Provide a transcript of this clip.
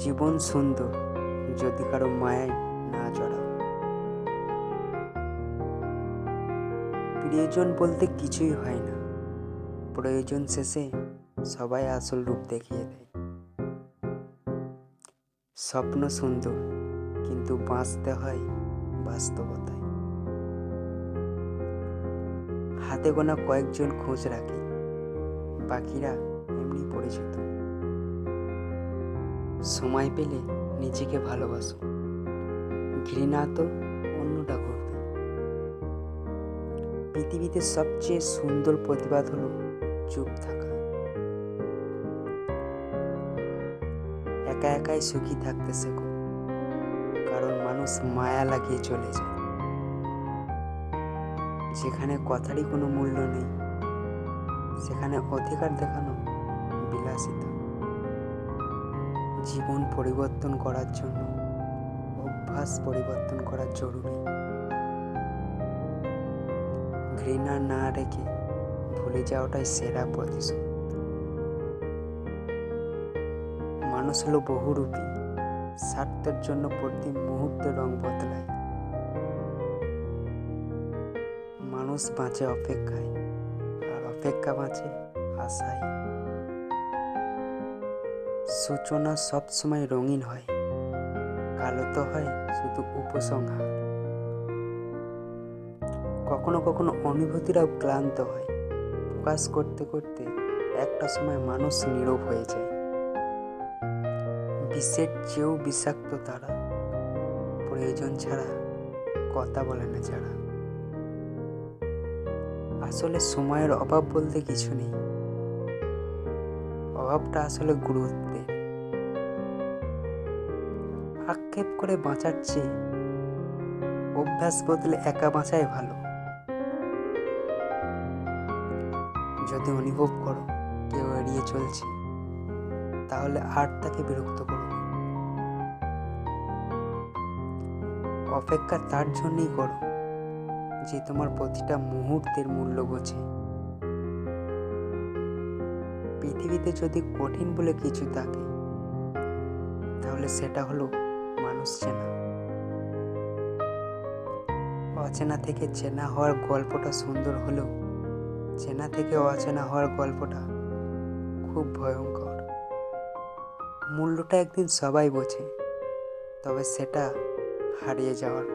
জীবন সুন্দর যদি কারো মায়ায় না জড়াও। প্রিয়জন বলতে কিছুই হয় না, প্রয়োজন শেষে সবাই আসল রূপ দেখিয়ে দেয়। স্বপ্ন সুন্দর কিন্তু বাঁচতে হয় বাস্তবতায়। হাতে গোনা কয়েকজন খোঁজ রাখে, বাকিরা এমনি পরিচিত। সময় পেলে নিজেকে ভালোবাসো, ঘৃণা তো অন্যটা করবে। পৃথিবীতে সবচেয়ে সুন্দর প্রতিবাদ হলো চুপ থাকা। একা একাই সুখী থাকতে শেখো, কারণ মানুষ মায়া লাগিয়ে চলে যায়। যেখানে কথারই কোনো মূল্য নেই, সেখানে অধিকার দেখানো বিলাসিতা। জীবন পরিবর্তন করার জন্য অভ্যাস পরিবর্তন করা জরুরি। ঘৃণা না রেখে ভুলে যাওয়াটাই সেরা প্রতিশোধ। মানুষ হলো বহুরূপী, স্বার্থের জন্য প্রতি মুহূর্তে রং বদলায়। মানুষ বাঁচে অপেক্ষায়, আর অপেক্ষা বাঁচে আশায়। সূচনা সবসময় রঙিন হয়, কালো তো হয় শুধু উপসংহার। কখনো কখনো অনুভূতিরাও ক্লান্ত হয়, প্রকাশ করতে করতে একটা সময় মানুষ নীরব হয়ে যায়। বিষের চেয়েও বিষাক্ত তারা, প্রয়োজন ছাড়া কথা বলে না যারা। আসলে সময়ের অভাব বলতে কিছু নেই, অভাবটা আসলে গুরুত্বের। আক্ষেপ করে বাঁচার চেয়ে অভ্যাস বদলে একা বাঁচাই ভালো। যদি অনুভব করো কেউ এড়িয়ে চলছে, তাহলে আর তাকে বিরক্ত করো না। অপেক্ষা তার জন্যই করো যে তোমার প্রতিটা মুহূর্তের মূল্য বোঝে। পৃথিবীতে যদি কঠিন বলে কিছু থাকে, তাহলে সেটা হলো মানুষ চেনা। অচেনা থেকে চেনা হওয়ার গল্পটা সুন্দর হলেও চেনা থেকে অচেনা হওয়ার গল্পটা খুব ভয়ঙ্কর। মূল্যটা একদিন সবাই বোঝে, তবে সেটা হারিয়ে যাওয়ার